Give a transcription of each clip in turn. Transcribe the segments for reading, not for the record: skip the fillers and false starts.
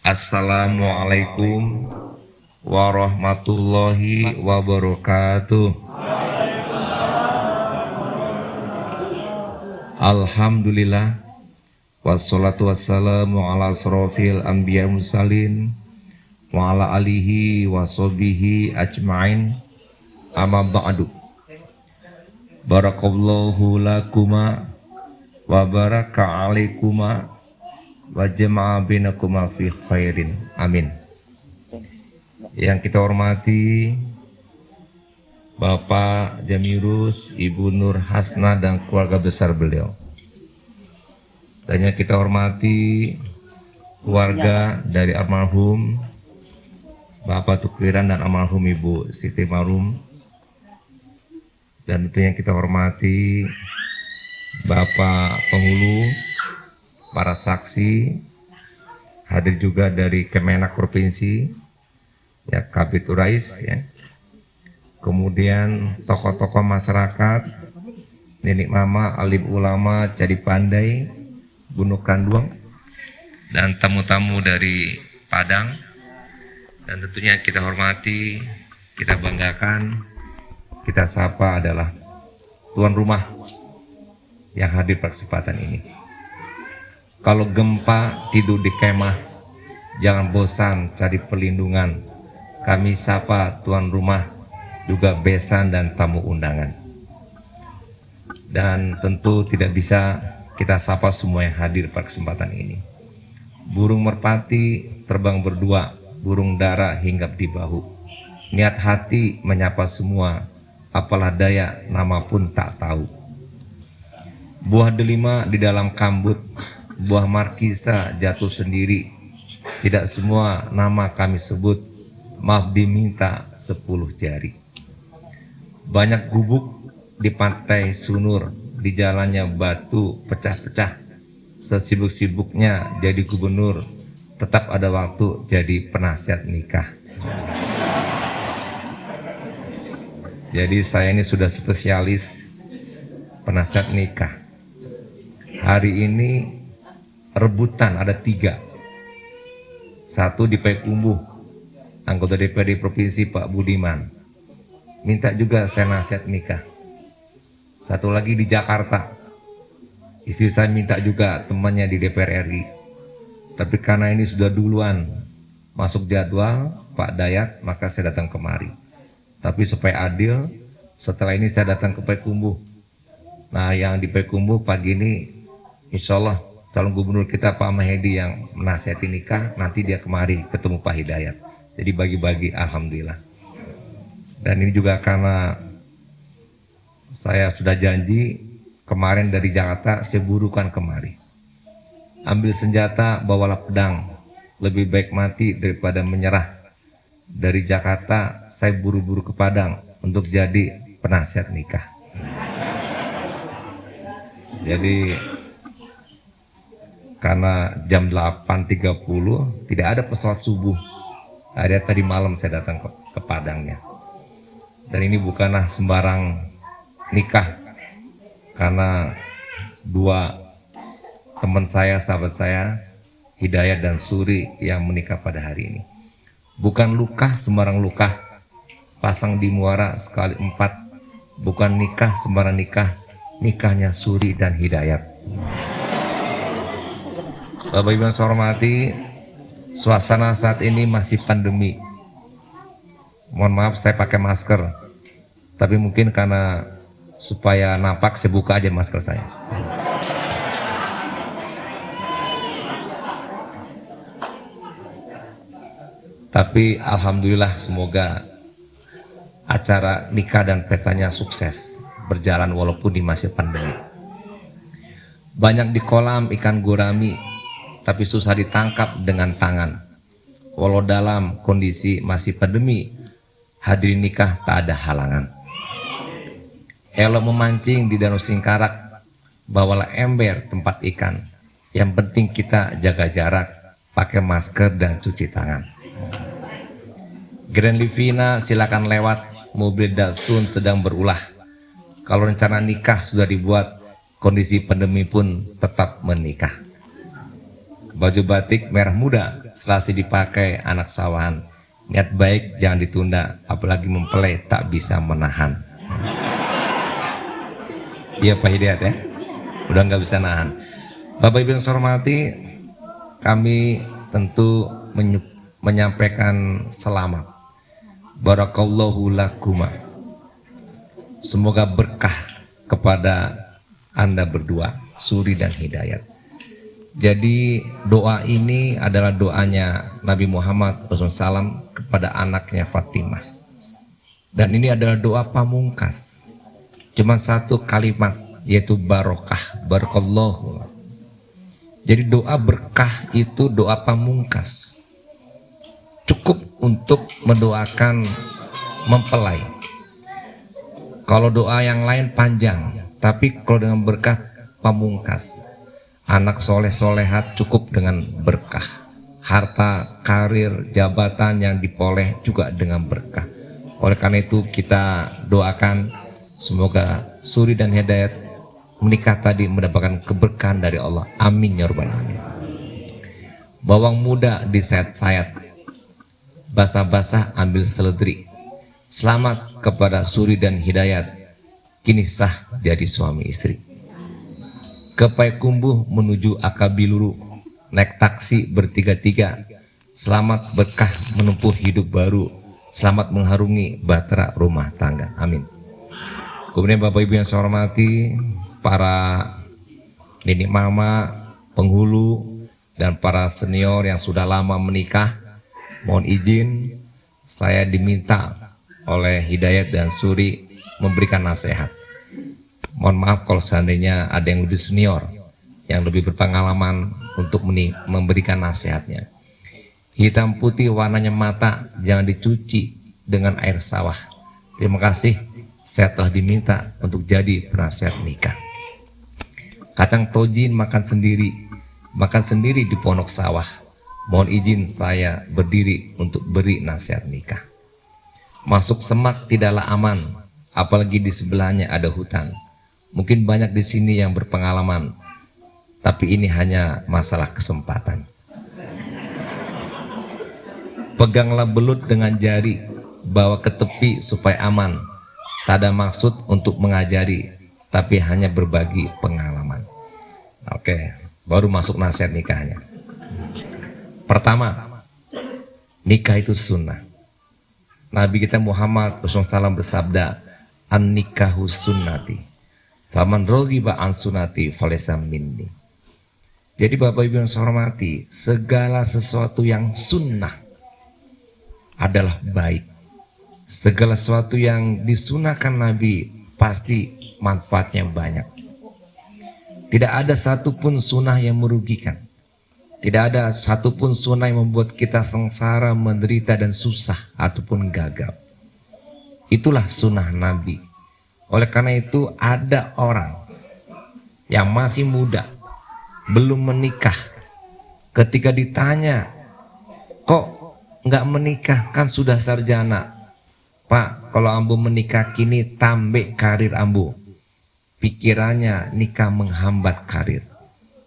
Assalamualaikum warahmatullahi wabarakatuh. Alhamdulillah wassalatu wassalamu ala asrofil anbiya mursalin wa ala alihi wa sahbihi ajma'in, amma ba'du. Barakallahu lakuma wa baraka alaikuma wa jama'a bainakuma fi khairin, amin. Yang kita hormati Bapak Jamirus, Ibu Nur Hasna dan keluarga besar beliau. Dan yang kita hormati keluarga dari almarhum Bapak Tukwiran dan almarhum Ibu Siti Marum. Dan tentunya kita hormati Bapak penghulu, para saksi, hadir juga dari Kemenak Provinsi, ya Kabid Urais, ya. Kemudian tokoh-tokoh masyarakat, nenek mama, alim ulama, jadi pandai, Gunung Kanduang, dan tamu-tamu dari Padang. Dan tentunya kita hormati, kita banggakan, kita sapa adalah tuan rumah yang hadir pada kesempatan ini. Kalau gempa tidur di kemah, jangan bosan cari perlindungan. Kami sapa tuan rumah, juga besan dan tamu undangan. Dan tentu tidak bisa kita sapa semua yang hadir pada kesempatan ini. Burung merpati terbang berdua, burung dara hinggap di bahu. Niat hati menyapa semua, apalah daya nama pun tak tahu. Buah delima di dalam kambut, buah markisa jatuh sendiri. Tidak semua nama kami sebut, maaf diminta 10 jari. Banyak gubuk di pantai Sunur, di jalannya batu pecah-pecah. Sesibuk-sibuknya jadi gubernur, tetap ada waktu jadi penasihat nikah. Jadi saya ini sudah spesialis penasihat nikah. Hari ini rebutan ada 3. Satu di Payakumbuh, anggota DPRD Provinsi Pak Budiman, minta juga saya nasihat nikah. Satu lagi di Jakarta, istri saya minta juga temannya di DPR RI. Tapi karena ini sudah duluan masuk jadwal Pak Dayat, maka saya datang kemari. Tapi supaya adil, setelah ini saya datang ke Payakumbuh. Nah, yang di Payakumbuh pagi ini insya Allah calon gubernur kita Pak Mahedi yang menasihati nikah, nanti dia kemari ketemu Pak Hidayat. Jadi bagi-bagi, alhamdulillah. Dan ini juga karena saya sudah janji kemarin dari Jakarta, saya burukan kemari. Ambil senjata, bawalah pedang. Lebih baik mati daripada menyerah. Dari Jakarta, saya buru-buru ke Padang untuk jadi penasihat nikah. Jadi karena jam 8.30 tidak ada pesawat subuh. Ada tadi malam saya datang ke Padangnya. Dan ini bukanlah sembarang nikah, karena 2 teman saya, sahabat saya, Hidayat dan Suri yang menikah pada hari ini. Bukan lukah sembarang lukah, pasang di muara sekali 4. Bukan nikah sembarang nikah, nikahnya Suri dan Hidayat. Bapak Ibu yang saya hormati, suasana saat ini masih pandemi. Mohon maaf saya pakai masker, tapi mungkin karena supaya nampak saya buka aja masker saya. Tapi alhamdulillah semoga acara nikah dan pestanya sukses berjalan walaupun di masa pandemi. Banyak di kolam ikan gurami, tapi susah ditangkap dengan tangan. Walau dalam kondisi masih pandemi, hadirin nikah tak ada halangan. Elok memancing di Danau Singkarak, bawalah ember tempat ikan. Yang penting kita jaga jarak, pakai masker dan cuci tangan. Grand Livina silakan lewat, mobil Datsun sedang berulah. Kalau rencana nikah sudah dibuat, kondisi pandemi pun tetap menikah. Baju batik merah muda, selasi dipakai anak sawahan. Niat baik jangan ditunda, apalagi mempelai tak bisa menahan. Iya Pak Hidayat ya, udah nggak bisa nahan. Bapak Ibu yang saya hormati, kami tentu menyampaikan selamat. Barakallahu lakuma. Semoga berkah kepada Anda berdua, Suri dan Hidayat. Jadi doa ini adalah doanya Nabi Muhammad SAW kepada anaknya Fatimah. Dan ini adalah doa pamungkas. Cuma satu kalimat, yaitu barokah, barakallahu. Jadi doa berkah itu doa pamungkas. Cukup untuk mendoakan mempelai. Kalau doa yang lain panjang, tapi kalau dengan berkah pamungkas. Anak soleh solehat cukup dengan berkah. Harta, karir, jabatan yang diperoleh juga dengan berkah. Oleh karena itu kita doakan semoga Suri dan Hidayat menikah tadi mendapatkan keberkahan dari Allah. Amin ya rabbal alamin. Bawang muda disayat-sayat, basah-basah ambil seledri. Selamat kepada Suri dan Hidayat, kini sah jadi suami istri. Ke Payakumbuh menuju Akabiluru, naik taksi bertiga-tiga. Selamat berkah menempuh hidup baru. Selamat mengharungi bahtera rumah tangga. Amin. Kemudian Bapak Ibu yang saya hormati, para nenek mama, penghulu, dan para senior yang sudah lama menikah, mohon izin saya diminta oleh Hidayat dan Suri memberikan nasihat. Mohon maaf kalau seandainya ada yang lebih senior, yang lebih berpengalaman untuk memberikan nasihatnya. Hitam putih warnanya mata jangan dicuci dengan air sawah. Terima kasih, saya telah diminta untuk jadi penasihat nikah. Kacang tojin makan sendiri di pondok sawah. Mohon izin saya berdiri untuk beri nasihat nikah. Masuk semak tidaklah aman, apalagi di sebelahnya ada hutan. Mungkin banyak di sini yang berpengalaman, tapi ini hanya masalah kesempatan. Peganglah belut dengan jari, bawa ke tepi supaya aman. Tak ada maksud untuk mengajari, tapi hanya berbagi pengalaman. Oke, baru masuk nasihat nikahnya. Pertama, nikah itu sunnah. Nabi kita Muhammad SAW bersabda, an-nikahu sunnati. Faman raghiba an sunnati falaysa minni. Jadi Bapak Ibu yang saya hormati, segala sesuatu yang sunnah adalah baik. Segala sesuatu yang disunahkan Nabi pasti manfaatnya banyak. Tidak ada satupun sunnah yang merugikan. Tidak ada satupun sunnah yang membuat kita sengsara, menderita dan susah ataupun gagal. Itulah sunnah Nabi. Oleh karena itu ada orang yang masih muda, belum menikah. Ketika ditanya, kok nggak menikah, kan sudah sarjana? Pak, kalau ambu menikah kini tambah karir ambu. Pikirannya nikah menghambat karir.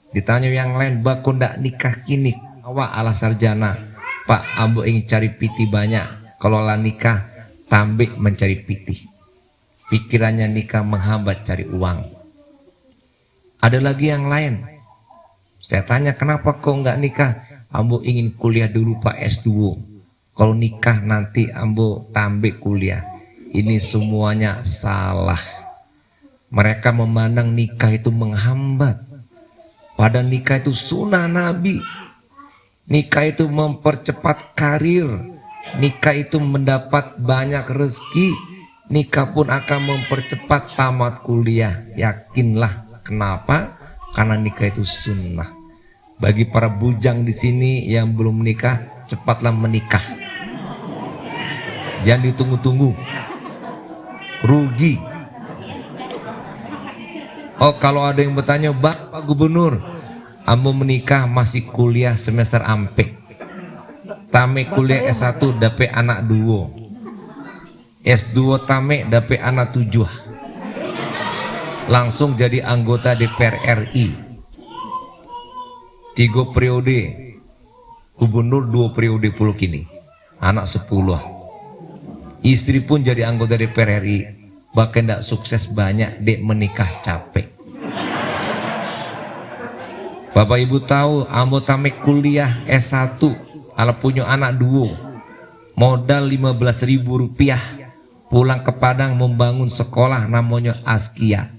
Ditanya yang lain, kok ndak nikah kini? Awak ala sarjana. Pak, ambu ingin cari piti banyak. Kalau lah nikah, tambah mencari piti. Pikirannya nikah menghambat cari uang. Ada lagi yang lain. Saya tanya, kenapa kok nggak nikah? Ambo ingin kuliah dulu Pak S2. Kalau nikah nanti ambo tambah kuliah. Ini semuanya salah. Mereka memandang nikah itu menghambat. Padahal nikah itu sunnah Nabi. Nikah itu mempercepat karir. Nikah itu mendapat banyak rezeki. Nikah pun akan mempercepat tamat kuliah. Yakinlah. Kenapa? Karena nikah itu sunnah. Bagi para bujang di sini yang belum menikah, cepatlah menikah. Jangan ditunggu-tunggu. Rugi. Oh, kalau ada yang bertanya, Pak Gubernur, ambo menikah masih kuliah semester ampe. Tame kuliah S1 dapet anak 2. S2 tame dapet anak 7. Langsung jadi anggota DPR RI. 3 periode gubernur, 2 periode puluh kini, anak 10. Istri pun jadi anggota DPR RI, bahkan tidak sukses banyak, dek menikah capek. Bapak Ibu tahu, ambo tamek kuliah S1, ala punya anak 2, modal 15.000 rupiah, pulang ke Padang membangun sekolah namanya Askia.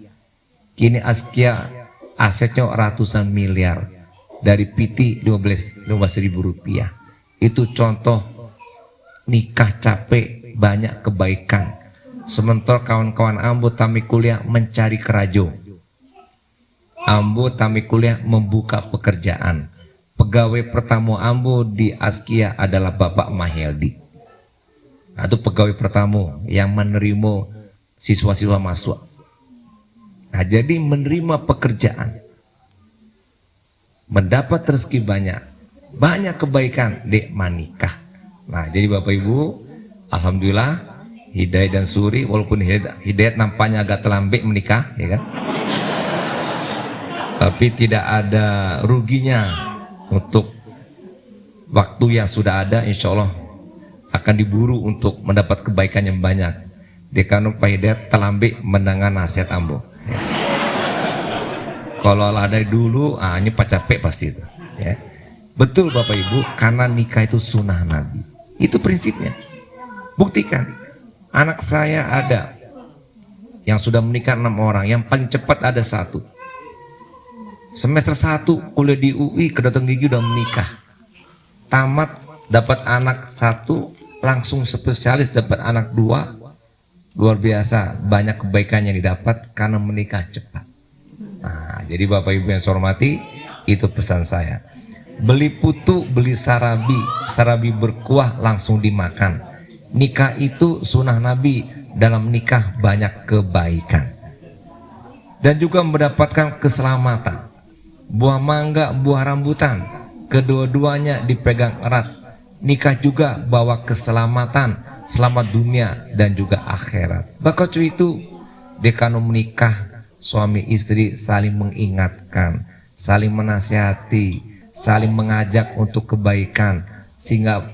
Kini Askia asetnya ratusan miliar, dari PT 15.000 rupiah. Itu contoh nikah capek banyak kebaikan. Sementara kawan-kawan ambo tamek kuliah mencari kerajo, ambo tamek kuliah membuka pekerjaan. Pegawai pertama ambo di Askia adalah Bapak Maheldi. Itu pegawai pertama yang menerima siswa-siswa masuk. Nah, jadi menerima pekerjaan, mendapat rezeki banyak kebaikan, dek manikah. Nah, jadi Bapak Ibu, alhamdulillah Hidayat dan Suri, walaupun Hidayat nampaknya agak terlambat menikah, ya kan? Tapi tidak ada ruginya. Untuk waktu yang sudah ada, insya Allah akan diburu untuk mendapat kebaikan yang banyak. Dekano Pak Hidayat terlambat mendengar nasihat ambo. Ya. Kalau ada dulu, ini Pak capek pasti itu. Ya. Betul Bapak Ibu, karena nikah itu sunnah Nabi. Itu prinsipnya. Buktikan. Anak saya ada yang sudah menikah 6 orang, yang paling cepat ada 1. Semester 1 kuliah di UI, Kedokteran Gigi udah menikah. Tamat dapat anak 1, langsung spesialis dapat anak 2. Luar biasa, banyak kebaikan yang didapat karena menikah cepat. Nah, jadi Bapak Ibu yang saya hormati, itu pesan saya. Beli putu, beli sarabi, sarabi berkuah langsung dimakan. Nikah itu sunnah Nabi, dalam nikah banyak kebaikan. Dan juga mendapatkan keselamatan. Buah mangga, buah rambutan, kedua-duanya dipegang erat. Nikah juga bawa keselamatan, selamat dunia dan juga akhirat. Maka itu dekano menikah, suami istri saling mengingatkan, saling menasihati, saling mengajak untuk kebaikan, sehingga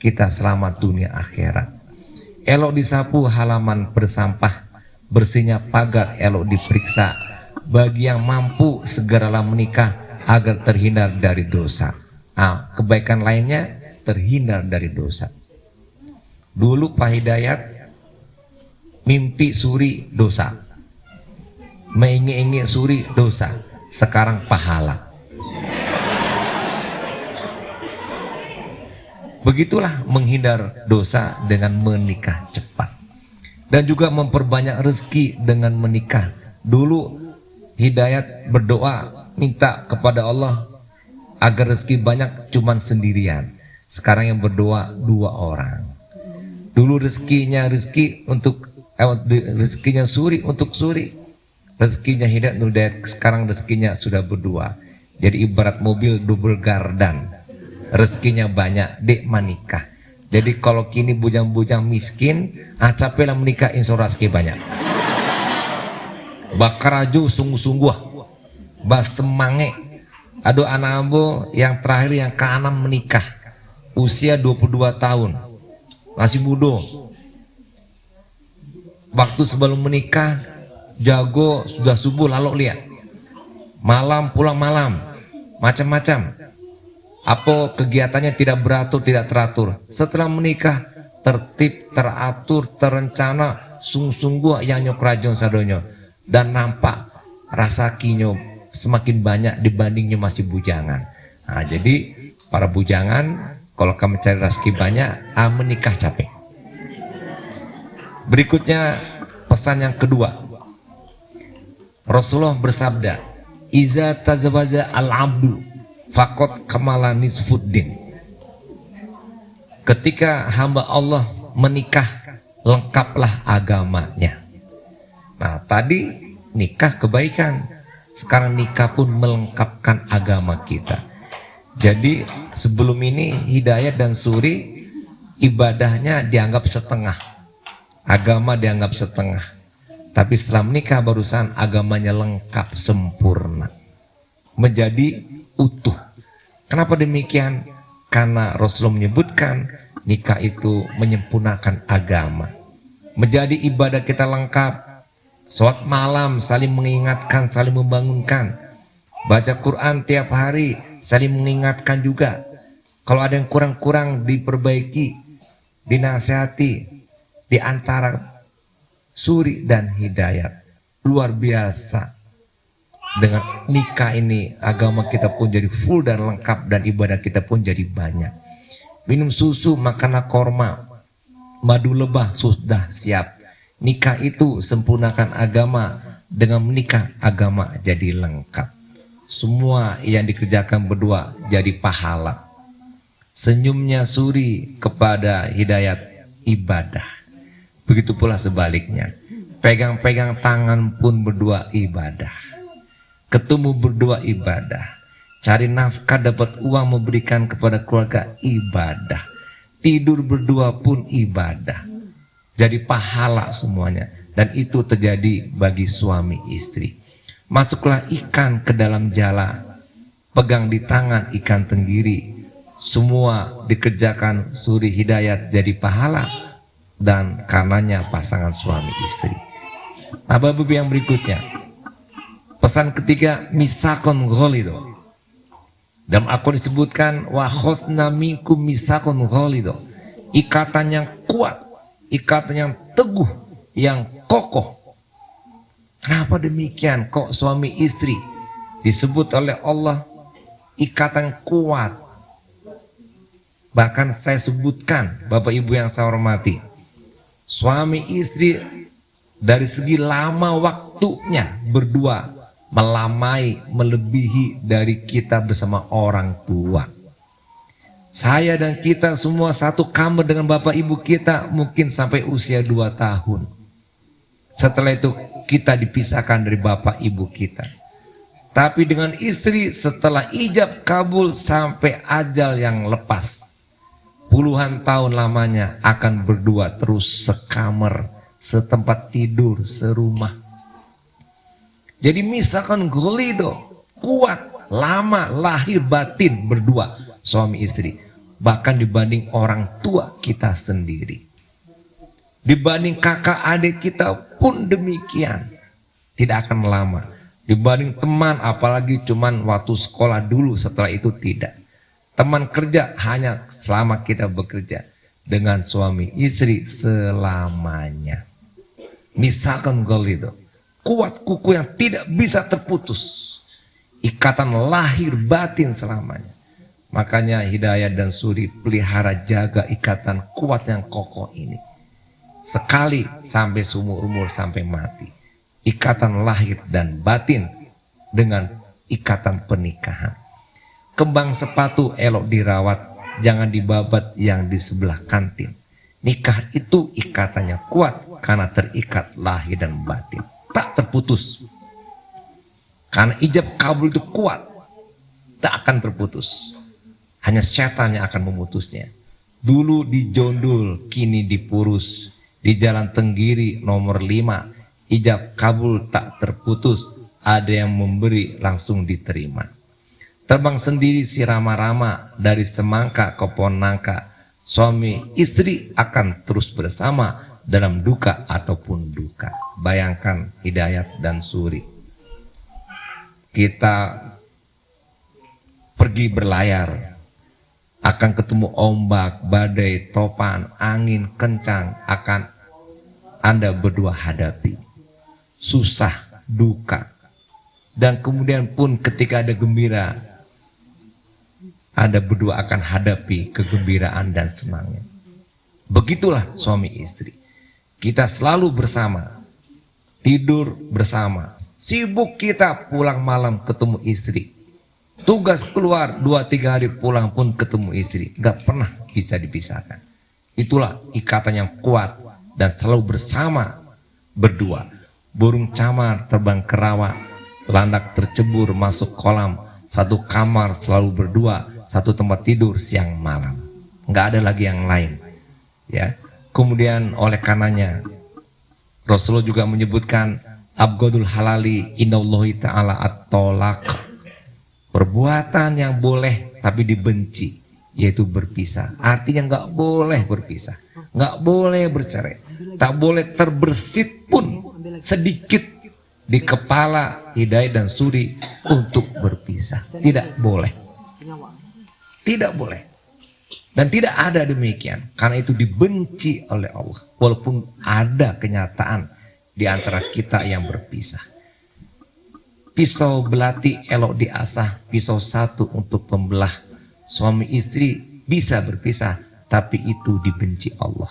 kita selamat dunia akhirat. Elok disapu halaman bersampah, bersihnya pagar elok diperiksa. Bagi yang mampu segeralah menikah agar terhindar dari dosa. Kebaikan lainnya terhindar dari dosa. Dulu Pak Hidayat mimpi suri dosa, mengingi-ingi suri dosa, sekarang pahala. Begitulah menghindar dosa dengan menikah cepat. Dan juga memperbanyak rezeki dengan menikah. Dulu Hidayat berdoa minta kepada Allah agar rezeki banyak cuman sendirian. Sekarang yang berdoa 2 orang. Dulu rezekinya Suri untuk Suri, rezekinya Hidayat, sekarang rezekinya sudah berdua. Jadi ibarat mobil double gardan, rezekinya banyak, dek menikah. Jadi kalau kini bujang-bujang miskin, capeklah menikah, insya Allah rezeki banyak. Bakaraju sungguh-sungguh, basemange. Aduh anak ambo yang terakhir yang ke-6 menikah, usia 22 tahun, masih muda. Waktu sebelum menikah jago, sudah subuh lalu lihat, malam pulang malam, macam-macam. Apa kegiatannya tidak beratur, tidak teratur. Setelah menikah tertib, teratur, terencana, sungguh-sungguh yang nyok rajon sadonyo. Dan nampak rasa kinyo semakin banyak dibandingnya masih bujangan. Nah, jadi para bujangan, kalau kamu cari rezeki banyak, menikah capek. Berikutnya pesan yang kedua, Rasulullah bersabda, "Iza tazawaja al-abdu faqad kamala nisfuddin." Ketika hamba Allah menikah, lengkaplah agamanya. Nah, tadi nikah kebaikan, sekarang nikah pun melengkapkan agama kita. Jadi sebelum ini Hidayat dan Suri ibadahnya dianggap setengah, agama dianggap setengah. Tapi setelah menikah barusan agamanya lengkap sempurna, menjadi utuh. Kenapa demikian? Karena Rasulullah menyebutkan nikah itu menyempurnakan agama, menjadi ibadah kita lengkap. Sholat malam saling mengingatkan, saling membangunkan. Baca Quran tiap hari saling mengingatkan juga. Kalau ada yang kurang-kurang diperbaiki, dinasihati. Di antara Suri dan Hidayat, luar biasa. Dengan nikah ini agama kita pun jadi full dan lengkap, dan ibadah kita pun jadi banyak. Minum susu, makanlah korma, madu lebah sudah siap. Nikah itu sempurnakan agama. Dengan menikah agama jadi lengkap. Semua yang dikerjakan berdua jadi pahala. Senyumnya Suri kepada Hidayat ibadah. Begitu pula sebaliknya. Pegang-pegang tangan pun berdua ibadah. Ketemu berdua ibadah. Cari nafkah, dapat uang, memberikan kepada keluarga ibadah. Tidur berdua pun ibadah. Jadi pahala semuanya. Dan itu terjadi bagi suami istri. Masuklah ikan ke dalam jala, pegang di tangan ikan tenggiri. Semua dikerjakan Suri Hidayat jadi pahala, dan karenanya pasangan suami istri. Nah, Bapak Ibu yang berikutnya, pesan ketiga, misakon ghalido. Dalam Al-Quran disebutkan wa khosna minkum misakon ghalido. Ikatan yang kuat, ikatan yang teguh, yang kokoh. Kenapa demikian? Kok suami istri disebut oleh Allah ikatan kuat? Bahkan saya sebutkan, Bapak Ibu yang saya hormati, suami istri dari segi lama waktunya berdua melamai, melebihi dari kita bersama orang tua. Saya dan kita semua satu kamar dengan Bapak Ibu kita mungkin sampai usia 2 tahun. Setelah itu kita dipisahkan dari Bapak Ibu kita. Tapi dengan istri setelah ijab kabul sampai ajal yang lepas, puluhan tahun lamanya akan berdua terus sekamar, setempat tidur, serumah. Jadi misalkan golido, kuat, lama, lahir batin berdua suami istri. Bahkan dibanding orang tua kita sendiri. Dibanding kakak adik kita pun demikian. Tidak akan lama. Dibanding teman, apalagi cuman waktu sekolah dulu, setelah itu tidak. Teman kerja hanya selama kita bekerja. Dengan suami istri selamanya. Misalkan golido, kuat kuku yang tidak bisa terputus. Ikatan lahir batin selamanya. Makanya Hidayat dan Suri pelihara jaga ikatan kuat yang kokoh ini. Sekali sampai seumur umur, sampai mati. Ikatan lahir dan batin dengan ikatan pernikahan. Kembang sepatu elok dirawat, jangan dibabat yang di sebelah kantin. Nikah itu ikatannya kuat karena terikat lahir dan batin. Tak terputus. Karena ijab kabul itu kuat. Tak akan terputus. Hanya setan yang akan memutusnya. Dulu dijondul, kini dipurus. Di Jalan Tenggiri nomor 5, ijab kabul tak terputus, ada yang memberi langsung diterima. Terbang sendiri si rama-rama, dari semangka ke pohon nangka, suami istri akan terus bersama dalam duka ataupun duka. Bayangkan Hidayat dan Suri. Kita pergi berlayar, akan ketemu ombak, badai, topan, angin kencang, akan Anda berdua hadapi. Susah, duka. Dan kemudian pun ketika ada gembira, Anda berdua akan hadapi kegembiraan dan senangnya. Begitulah suami istri. Kita selalu bersama, tidur bersama. Sibuk kita pulang malam ketemu istri. Tugas keluar 2-3 hari pulang pun ketemu istri. Gak pernah bisa dipisahkan. Itulah ikatan yang kuat dan selalu bersama berdua. Burung camar terbang ke rawa, landak tercebur masuk kolam. Satu kamar selalu berdua, satu tempat tidur siang malam. Gak ada lagi yang lain. Ya. Kemudian oleh karenanya Rasulullah juga menyebutkan abghadul halali innallahi ta'ala at-tolak. Perbuatan yang boleh tapi dibenci, yaitu berpisah. Artinya nggak boleh berpisah, nggak boleh bercerai, tak boleh terbersit pun sedikit di kepala Hidayat dan Suri untuk berpisah. Tidak boleh, tidak boleh, dan tidak ada demikian, karena itu dibenci oleh Allah. Walaupun ada kenyataan di antara kita yang berpisah. Pisau belati elok diasah, pisau satu untuk pembelah. Suami istri bisa berpisah, tapi itu dibenci Allah.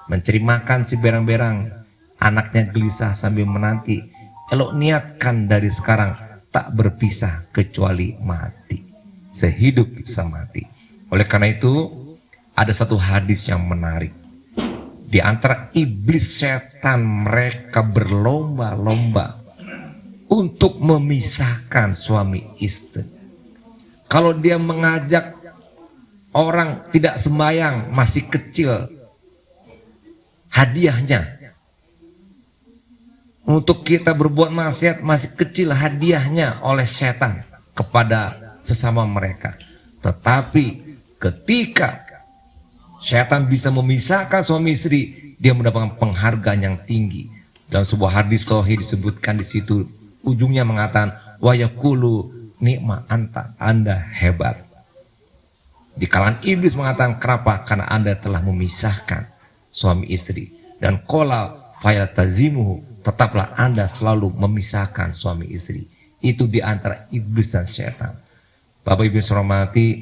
Mencari makan si berang-berang, anaknya gelisah sambil menanti. Elok niatkan dari sekarang tak berpisah kecuali mati, sehidup semati. Oleh karena itu ada satu hadis yang menarik. Di antara iblis setan, mereka berlomba-lomba untuk memisahkan suami istri. Kalau dia mengajak orang tidak sembahyang masih kecil, hadiahnya. Untuk kita berbuat maksiat masih kecil, hadiahnya oleh setan kepada sesama mereka. Tetapi ketika setan bisa memisahkan suami istri, dia mendapatkan penghargaan yang tinggi. Dalam sebuah hadis sahih disebutkan di situ, ujungnya mengatakan wa yaqulu nikma anta, Anda hebat. Di kalangan iblis mengatakan, kenapa? Karena Anda telah memisahkan suami istri. Dan qala fayatazimuhu, tetaplah Anda selalu memisahkan suami istri. Itu di antara iblis dan setan. Bapak Ibu hormati,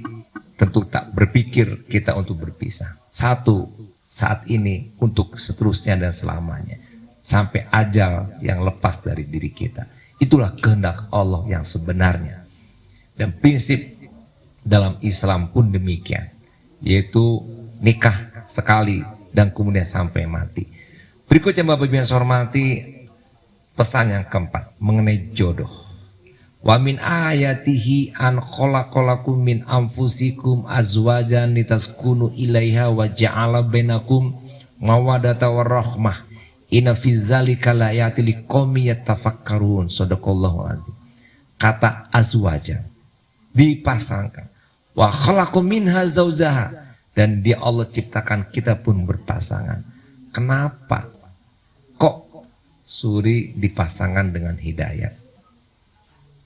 tentu tak berpikir kita untuk berpisah. Satu, saat ini, untuk seterusnya dan selamanya. Sampai ajal yang lepas dari diri kita. Itulah kehendak Allah yang sebenarnya. Dan prinsip dalam Islam pun demikian. Yaitu nikah sekali dan kemudian sampai mati. Berikutnya Bapak Ibu yang saya hormati, pesan yang keempat mengenai jodoh. Wa min ayatihi an khalaqalakum min anfusikum azwajan litaskunu ilaiha wa ja'ala bainakum mawaddata warahmah. Inna fi dzalika laayatil liqaumin yatafakkarun. Shadaqallahu adzim. Kata azwajan, dipasangkan. Wa khalaqu minha zaujaha, dan dia Allah ciptakan kita pun berpasangan. Kenapa kok Suri dipasangkan dengan Hidayat?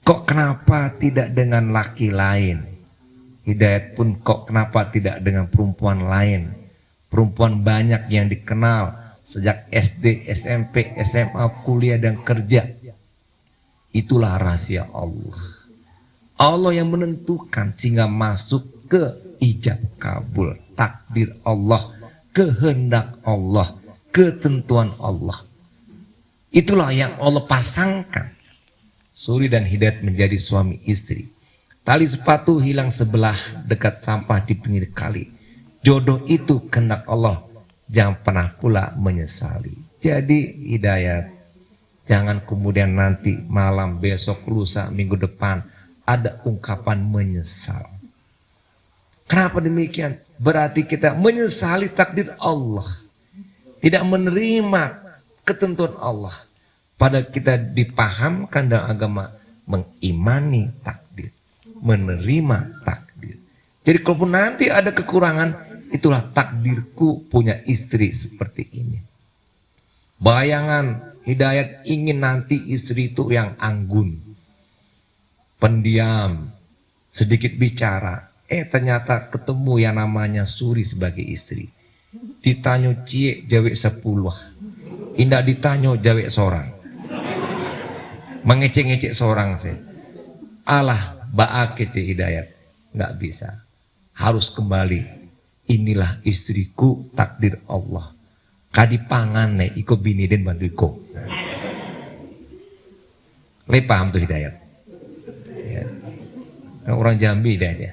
Kok kenapa tidak dengan laki lain? Hidayat pun kok kenapa tidak dengan perempuan lain? Perempuan banyak yang dikenal sejak SD, SMP, SMA, kuliah dan kerja. Itulah rahasia Allah. Allah yang menentukan sehingga masuk ke ijab kabul, takdir Allah, kehendak Allah, ketentuan Allah. Itulah yang Allah pasangkan. Suri dan Hidayat menjadi suami istri. Tali sepatu hilang sebelah dekat sampah di pinggir kali. Jodoh itu kehendak Allah. Jangan pernah pula menyesali. Jadi Hidayat, jangan kemudian nanti malam, besok, lusa, minggu depan ada ungkapan menyesal. Kenapa demikian? Berarti kita menyesali takdir Allah. Tidak menerima ketentuan Allah. Padahal kita dipahamkan dalam agama mengimani takdir, menerima takdir. Jadi kalaupun nanti ada kekurangan, itulah takdirku punya istri seperti ini. Bayangan Hidayat ingin nanti istri itu yang anggun, pendiam, sedikit bicara. Ternyata ketemu yang namanya Suri sebagai istri. Ditanya cie jawek 10, indah ditanya jawek seorang. Mengecek-ngecek seorang sih. Allah baak kece Hidayat. Nggak bisa. Harus kembali. Inilah istriku, takdir Allah. Kadipangan nih, iko bini dan bantu iko. Le paham tuh Hidayat. Ya. Orang Jambi Hidayat ya.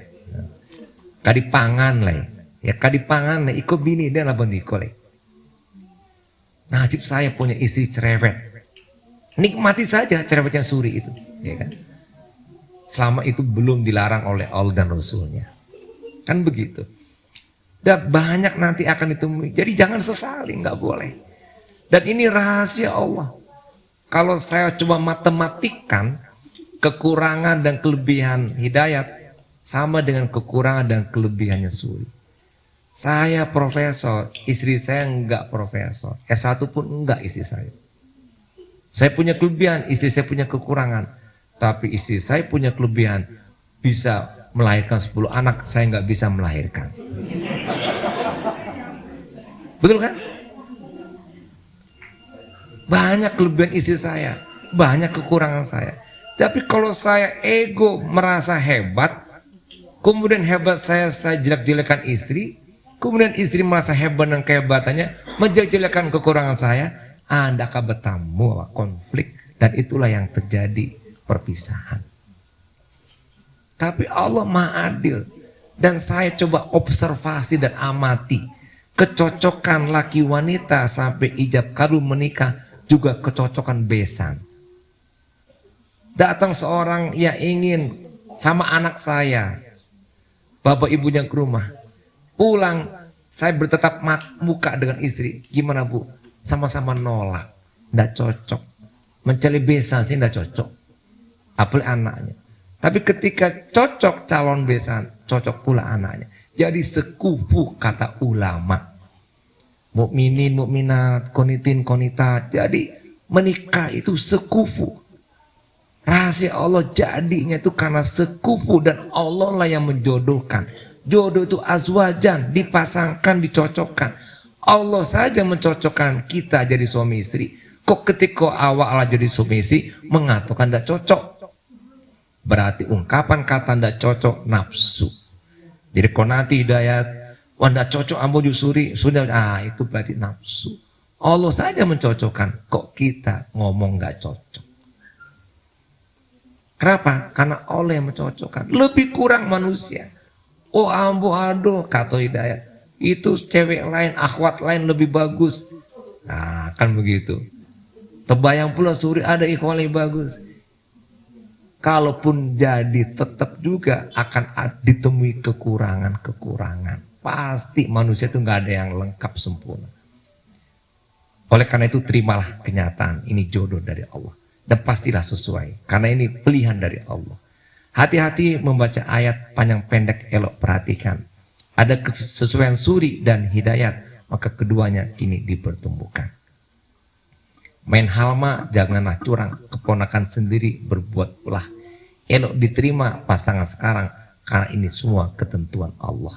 Kadipangan lah. Ya kadipangan nih, iko bini dan lah bantu iko le. Nasib saya punya istri cerewet. Nikmati saja cerewetnya Suri itu, ya kan? Selama itu belum dilarang oleh Allah dan Rasulnya, kan begitu. Dan banyak nanti akan ditemui. Jadi jangan sesali, nggak boleh. Dan ini rahasia Allah. Kalau saya coba matematikkan kekurangan dan kelebihan Hidayat, sama dengan kekurangan dan kelebihannya Suri. Saya profesor, istri saya enggak profesor. S1 pun enggak istri saya. Saya punya kelebihan, istri saya punya kekurangan. Tapi istri saya punya kelebihan, bisa melahirkan 10 anak, saya enggak bisa melahirkan. Betul kan? Banyak kelebihan istri saya, banyak kekurangan saya. Tapi kalau saya ego merasa hebat, kemudian hebat saya jelek-jelekan istri, kemudian istri merasa hebat dan kehebatannya, menjelek-jelekan kekurangan saya, Anda akan bertemu konflik, dan itulah yang terjadi perpisahan. Tapi Allah Maha Adil, dan saya coba observasi dan amati kecocokan laki wanita sampai ijab kabul menikah, juga kecocokan besan. Datang seorang yang ingin sama anak saya, bapak ibunya ke rumah, pulang saya bertetap muka dengan istri, gimana bu? Sama-sama nolak, nggak cocok. Mencari besan sih nggak cocok, apalagi anaknya. Tapi ketika cocok calon besan, cocok pula anaknya. Jadi sekufu kata ulama. Mukminin, mukminat, konitin, konitat. Jadi menikah itu sekufu. Rahasia Allah jadinya itu karena sekufu, dan Allah lah yang menjodohkan. Jodoh itu azwajan, dipasangkan, dicocokkan. Allah saja mencocokkan kita jadi suami istri. Kok ketika awal jadi suami istri mengatakan tidak cocok? Berarti ungkapan kata tidak cocok nafsu. Jadi kalau nanti Hidayat, wah tidak cocok ambo Suri, sudah, itu berarti nafsu. Allah saja mencocokkan, kok kita ngomong nggak cocok. Kenapa? Karena Allah yang mencocokkan. Lebih kurang manusia. Oh ambo aduh, kata Hidayat, itu cewek lain, akhwat lain lebih bagus. Nah kan begitu. Terbayang pula Suri ada ikhwan lebih bagus. Kalaupun jadi tetap juga akan ditemui kekurangan-kekurangan. Pasti manusia itu nggak ada yang lengkap sempurna. Oleh karena itu terimalah kenyataan, ini jodoh dari Allah. Dan pastilah sesuai, karena ini pilihan dari Allah. Hati-hati membaca ayat panjang pendek, elok perhatikan. Ada kesesuaian Suri dan Hidayat, maka keduanya kini dipertemukan. Main halma, janganlah curang, keponakan sendiri berbuat ulah. Elok diterima pasangan sekarang, karena ini semua ketentuan Allah.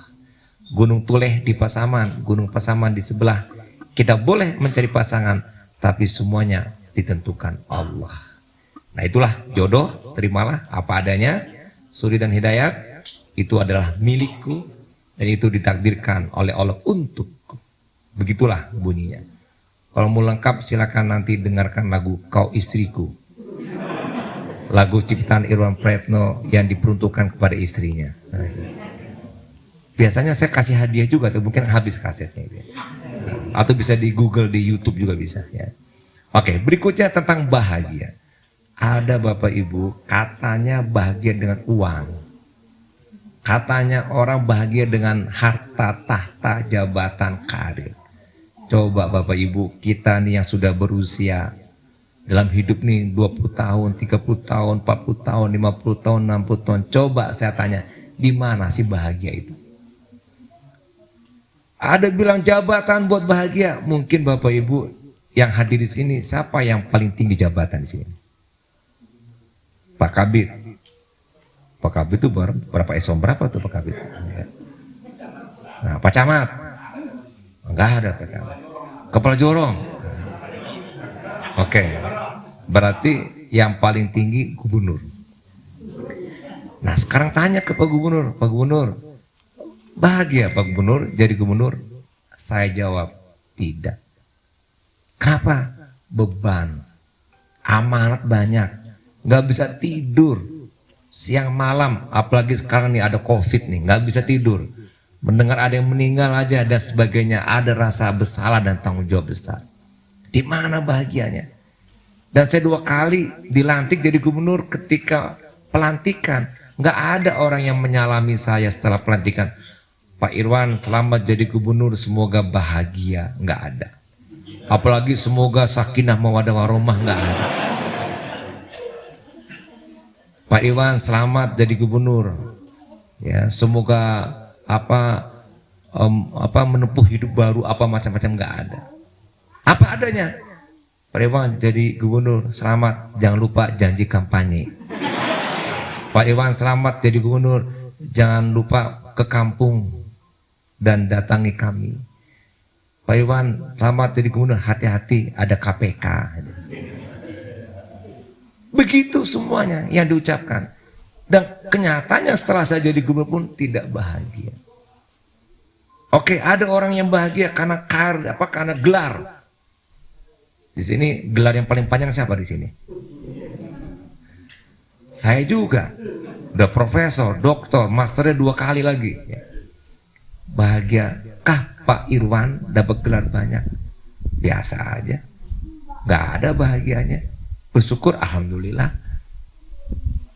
Gunung Tuleh di Pasaman, Gunung Pasaman di sebelah. Kita boleh mencari pasangan, tapi semuanya ditentukan Allah. Nah itulah jodoh, terimalah apa adanya. Suri dan Hidayat itu adalah milikku, dan itu ditakdirkan oleh Allah untukku. Begitulah bunyinya. Kalau mau lengkap silakan nanti dengarkan lagu Kau Istriku, lagu ciptaan Irwan Prayitno yang diperuntukkan kepada istrinya. Nah, biasanya saya kasih hadiah juga, atau mungkin habis kasetnya gitu. Atau bisa di Google, di YouTube juga bisa ya. Oke, berikutnya tentang bahagia. Ada Bapak Ibu, katanya bahagia dengan uang. Katanya orang bahagia dengan harta, tahta, jabatan, karir. Coba Bapak Ibu, kita nih yang sudah berusia dalam hidup nih 20 tahun, 30 tahun, 40 tahun, 50 tahun, 60 tahun. Coba saya tanya, di mana sih bahagia itu? Ada bilang jabatan buat bahagia. Mungkin Bapak Ibu yang hadir di sini, siapa yang paling tinggi jabatan di sini? Pak Kabid. Pak Kabid itu berapa esom berapa tuh Pak Kabid? Nah, Pak Camat. Enggak ada Pak Camat. Kepala Jorong. Oke. Berarti yang paling tinggi gubernur. Nah, sekarang tanya ke Pak Gubernur, Pak Gubernur, bahagia Pak Gubernur jadi gubernur? Saya jawab, tidak. Kenapa? Beban, amanat banyak, nggak bisa tidur siang malam, apalagi sekarang nih ada COVID nih, nggak bisa tidur. Mendengar ada yang meninggal aja dan sebagainya, ada rasa bersalah dan tanggung jawab besar. Di mana bahagianya? Dan saya 2 kali dilantik jadi gubernur. Ketika pelantikan, nggak ada orang yang menyalami saya setelah pelantikan. Pak Irwan selamat jadi gubernur, semoga bahagia, nggak ada. Apalagi semoga sakinah mawaddah warahmah, nggak ada. Pak Irwan selamat jadi gubernur, Ya, semoga menempuh hidup baru, apa macam-macam, nggak ada. Apa adanya. Pak Iwan jadi gubernur, selamat, jangan lupa janji kampanye. Pak Iwan selamat jadi gubernur, jangan lupa ke kampung dan datangi kami. Pak Iwan selamat jadi gubernur, hati-hati ada KPK. Begitu semuanya yang diucapkan. Dan kenyataannya setelah saya jadi gubernur pun tidak bahagia. Oke, ada orang yang bahagia karena karena gelar. Di sini gelar yang paling panjang siapa di sini? Saya juga. Udah profesor, doktor, masternya 2 kali lagi. Bahagia kah Pak Irwan dapat gelar banyak? Biasa aja. Gak ada bahagianya. Bersyukur alhamdulillah.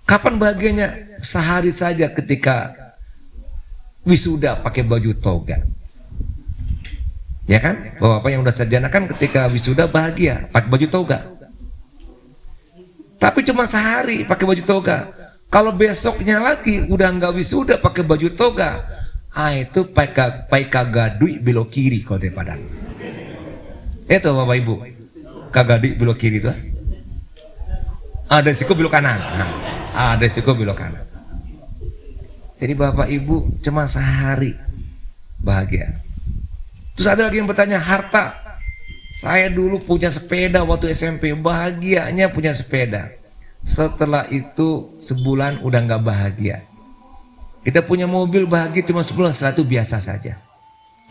Kapan bahagianya? Sehari saja ketika wisuda pakai baju toga. Ya kan? Bapak-bapak yang udah sarjana kan ketika wisuda bahagia pakai baju toga. Tapi cuma sehari pakai baju toga. Kalau besoknya lagi udah nggak wisuda pakai baju toga, itu pai kagadui belok kiri kalau di Padang. Itu Bapak Ibu, kagadui belok kiri itu. Ada siku belok kanan. Ada siku belok kanan. Jadi Bapak Ibu cuma sehari bahagia. Terus ada lagi yang bertanya, harta. Saya dulu punya sepeda waktu SMP, bahagianya punya sepeda. Setelah itu sebulan udah nggak bahagia. Kita punya mobil bahagia cuma sebulan, setelah itu biasa saja.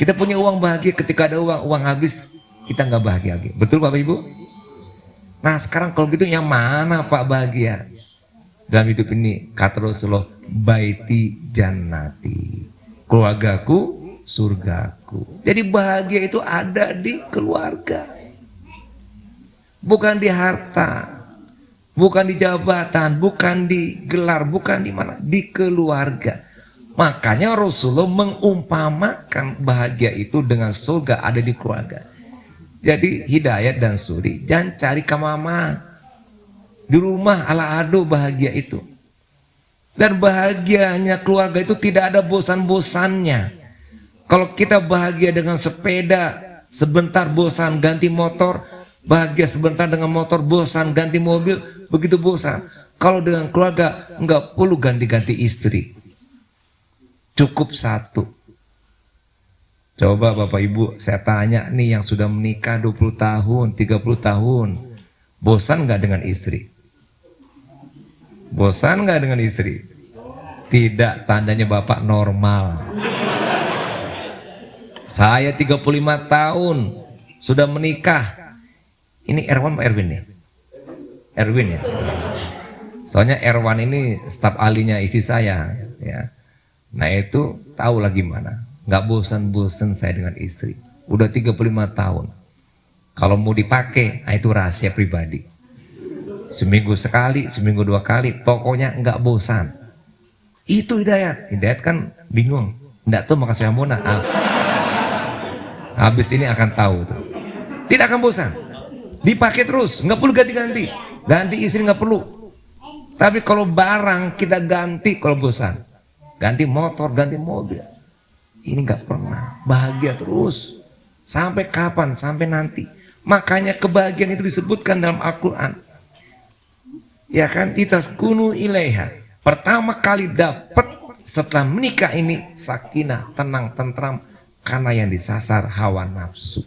Kita punya uang bahagia, ketika ada uang habis kita nggak bahagia lagi. Betul Bapak Ibu? Nah sekarang kalau gitu yang mana Pak bahagia? Dalam hidup ini kata Rasulullah, baiti jannati, keluargaku surgaku. Jadi bahagia itu ada di keluarga, bukan di harta, bukan di jabatan, bukan di gelar, bukan di mana, di keluarga. Makanya Rasulullah mengumpamakan bahagia itu dengan surga ada di keluarga. Jadi Hidayat dan Suri jangan cari ke mama. Di rumah ala ado bahagia itu. Dan bahagianya keluarga itu tidak ada bosan-bosannya. Kalau kita bahagia dengan sepeda, sebentar bosan ganti motor. Bahagia sebentar dengan motor, bosan ganti mobil, begitu bosan. Kalau dengan keluarga enggak perlu ganti-ganti istri, cukup satu. Coba Bapak Ibu saya tanya nih yang sudah menikah 20 tahun, 30 tahun, bosan enggak dengan istri? Bosan nggak dengan istri? Tidak, tandanya Bapak normal. Saya 35 tahun sudah menikah. Ini Erwan Pak Erwin nih? Erwin ya? Soalnya Erwan ini staf ahlinya istri saya ya. Nah itu tahu lah gimana. Nggak bosan-bosan saya dengan istri. Udah 35 tahun. Kalau mau dipakai, itu rahasia pribadi. Seminggu sekali, seminggu 2 kali, pokoknya nggak bosan. Itu Hidayat. Hidayat kan bingung, nggak tahu makasih Amuna. Habis ini akan tahu tuh. Tidak akan bosan. Dipakai terus, nggak perlu ganti-ganti. Ganti istri nggak perlu. Tapi kalau barang kita ganti kalau bosan. Ganti motor, ganti mobil. Ini nggak pernah. Bahagia terus. Sampai kapan? Sampai nanti. Makanya kebahagiaan itu disebutkan dalam Al-Quran. Ya kan, itaskunu ilaiha. Pertama kali dapat setelah menikah ini sakinah, tenang, tentram, karena yang disasar hawa nafsu.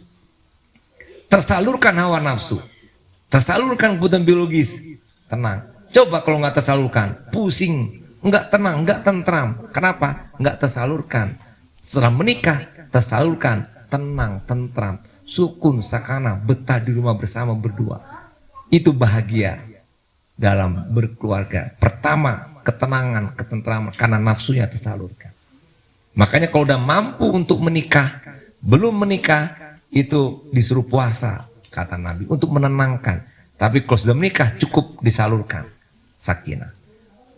Tersalurkan hawa nafsu, tersalurkan kebutuhan biologis, tenang. Coba kalau nggak tersalurkan, pusing, nggak tenang, nggak tentram. Kenapa? Nggak tersalurkan. Setelah menikah, tersalurkan, tenang, tentram, sukun, sakana, betah di rumah bersama berdua. Itu bahagia dalam berkeluarga. Pertama, ketenangan, ketentraman, karena nafsunya tersalurkan. Makanya kalau udah mampu untuk menikah, belum menikah, itu disuruh puasa, kata Nabi, untuk menenangkan. Tapi kalau sudah menikah, cukup disalurkan sakinah.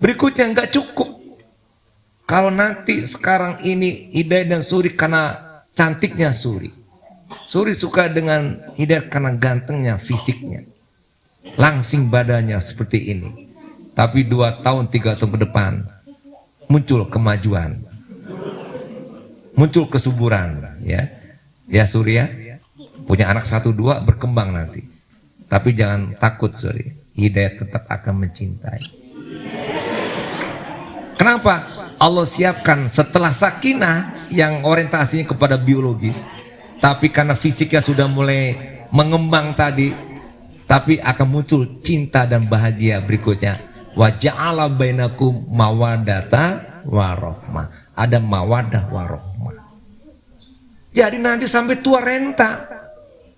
Berikutnya nggak cukup. Kalau nanti sekarang ini Hidayat dan Suri karena cantiknya Suri. Suri suka dengan Hidayat karena gantengnya, fisiknya. Langsing badannya seperti ini. Tapi 2 tahun 3 tahun ke depan muncul kemajuan, muncul kesuburan, ya. Ya Surya, punya anak 1-2 berkembang nanti. Tapi jangan takut Suri, hidayah tetap akan mencintai. Kenapa? Allah siapkan setelah sakinah yang orientasinya kepada biologis, tapi karena fisiknya sudah mulai mengembang tadi, tapi akan muncul cinta dan bahagia berikutnya. Wa ja'ala bainakum mawaddata warahmah. Ada mawadah warahmah. Jadi nanti sampai tua renta,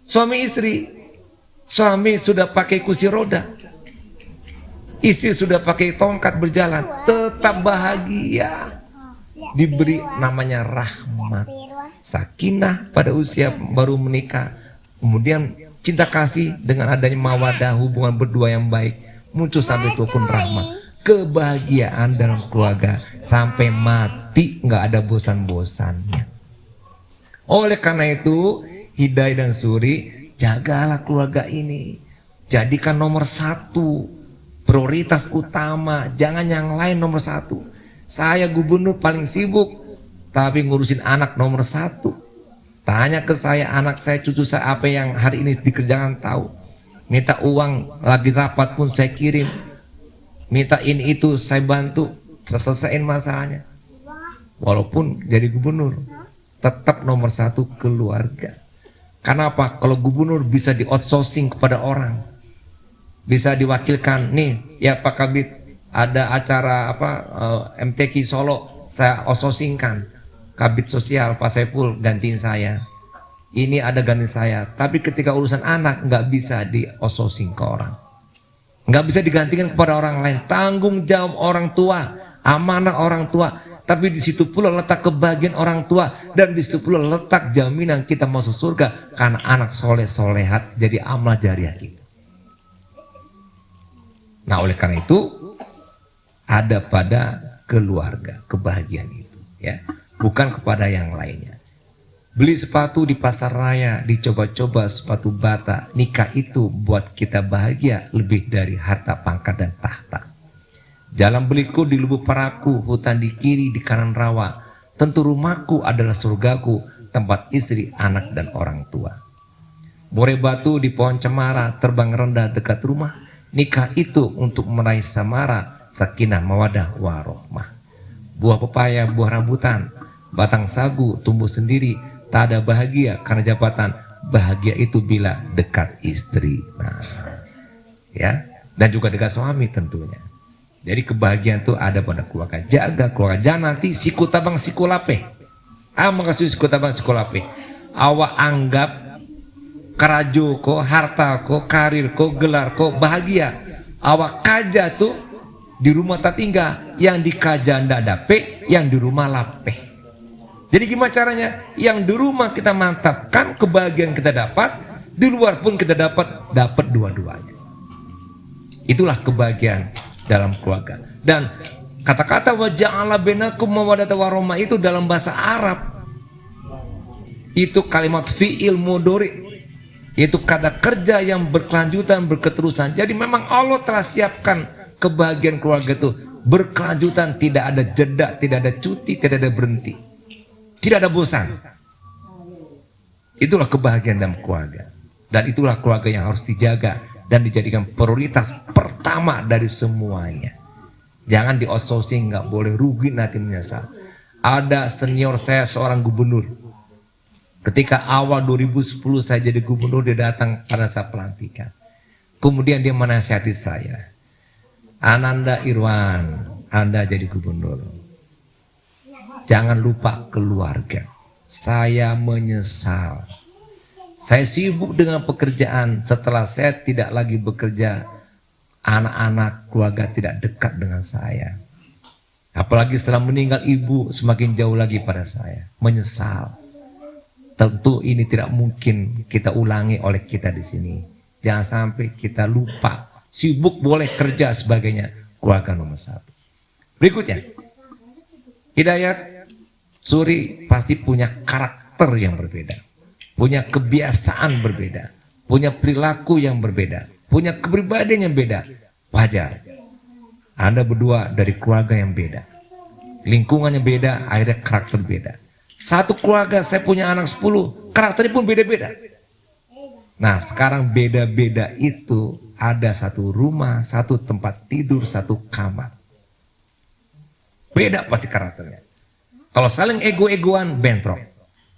suami istri, suami sudah pakai kursi roda, istri sudah pakai tongkat berjalan, tetap bahagia. Diberi namanya rahmat, sakinah pada usia baru menikah. Kemudian cinta kasih dengan adanya mawadah, hubungan berdua yang baik, muncul sampai tua pun rahmat. Kebahagiaan dalam keluarga sampai mati nggak ada bosan-bosannya. Oleh karena itu, Hidayah dan Suri, jagalah keluarga ini. Jadikan nomor 1, prioritas utama. Jangan yang lain nomor 1. Saya gubernur paling sibuk, tapi ngurusin anak nomor 1. Tanya ke saya, anak saya, cucu saya apa yang hari ini dikerjakan tahu. Minta uang, lagi rapat pun saya kirim. Minta ini itu saya bantu, selesaiin masalahnya. Walaupun jadi gubernur, tetap nomor 1 keluarga. Kenapa? Kalau gubernur bisa di outsourcing kepada orang, bisa diwakilkan. Nih ya Pak Kabid, ada acara MTQ Solo, saya outsourcingkan. Kabid sosial Pak Saiful gantiin saya. Ini ada gantiin saya. Tapi ketika urusan anak nggak bisa di outsourcing ke orang, nggak bisa digantikan kepada orang lain. Tanggung jawab orang tua, amanah orang tua. Tapi di situ pula letak kebahagiaan orang tua, dan di situ pula letak jaminan kita masuk surga karena anak soleh solehat jadi amal jariah kita. Nah oleh karena itu ada pada keluarga kebahagiaan itu, ya, bukan kepada yang lainnya. Beli sepatu di pasar raya, dicoba-coba sepatu bata, nikah itu buat kita bahagia lebih dari harta pangkat dan tahta. Jalan beliku di lubuk paraku, hutan di kiri di kanan rawa. Tentu rumahku adalah surgaku, tempat istri, anak dan orang tua. Murai batu di pohon cemara, terbang rendah dekat rumah. Nikah itu untuk meraih samara, sakinah mawadah warohmah. Buah pepaya, buah rambutan, batang sagu tumbuh sendiri. Tak ada bahagia karena jabatan. Bahagia itu bila dekat istri. Nah, ya, dan juga dekat suami tentunya. Jadi kebahagiaan itu ada pada keluarga. Jaga keluarga. Jangan nanti siku tabang siku lape. Makasih siku tabang siku lape. Awak anggap karajo ko, harta ko, karir ko, gelar ko bahagia. Awak kaja tuh di rumah tak tinggal. Yang di kaja ndak dape, yang di rumah lape. Jadi gimana caranya? Yang di rumah kita mantapkan kebahagiaan kita dapat, di luar pun kita dapat dua-duanya. Itulah kebahagiaan dalam keluarga. Dan kata-kata wa ja'ala bainakum mawaddata warahmah itu dalam bahasa Arab itu kalimat fi'il mudhari, yaitu kata kerja yang berkelanjutan, berketerusan. Jadi memang Allah telah siapkan kebahagiaan keluarga itu berkelanjutan, tidak ada jeda, tidak ada cuti, tidak ada berhenti, tidak ada bosan. Itulah kebahagiaan dalam keluarga. Dan itulah keluarga yang harus dijaga dan dijadikan prioritas pertama dari semuanya. Jangan di outsourcing, nggak boleh, rugi nanti menyesal. Ada senior saya seorang gubernur. Ketika awal 2010 saya jadi gubernur, dia datang pada saat pelantikan. Kemudian dia menasihati saya. Ananda Irwan, Anda jadi gubernur, jangan lupa keluarga. Saya menyesal. Saya sibuk dengan pekerjaan. Setelah saya tidak lagi bekerja, anak-anak keluarga tidak dekat dengan saya. Apalagi setelah meninggal ibu, semakin jauh lagi pada saya. Menyesal. Tentu ini tidak mungkin kita ulangi oleh kita di sini. Jangan sampai kita lupa. Sibuk boleh, kerja sebagainya. Keluarga nomor 1. Berikutnya, Hidayat Suri pasti punya karakter yang berbeda, punya kebiasaan berbeda, punya perilaku yang berbeda, punya kepribadian yang beda. Wajar. Anda berdua dari keluarga yang beda. lingkungannya beda, akhirnya karakter beda. Satu keluarga saya punya anak 10, karakternya pun beda-beda. Nah sekarang beda-beda itu ada satu rumah, satu tempat tidur, satu kamar. Beda pasti karakternya. Kalau saling ego-egoan, bentrok.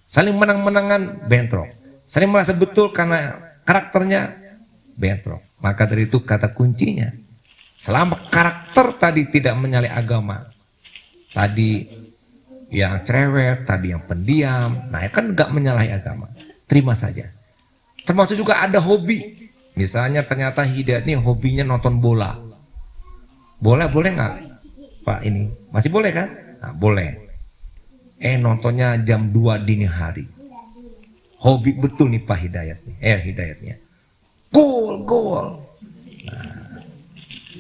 Saling menang-menangan, bentrok. Saling merasa betul karena karakternya, bentrok. Maka dari itu kata kuncinya, selama karakter tadi tidak menyalahi agama, tadi yang cerewet, tadi yang pendiam, nah kan nggak menyalahi agama, terima saja. Termasuk juga ada hobi, misalnya ternyata Hidayat ini hobinya nonton bola. Boleh nggak Pak ini? Masih boleh kan? Nah, boleh. Nontonnya jam 2 dini hari. Hobi betul nih Pak Hidayatnya. Gol. Nah,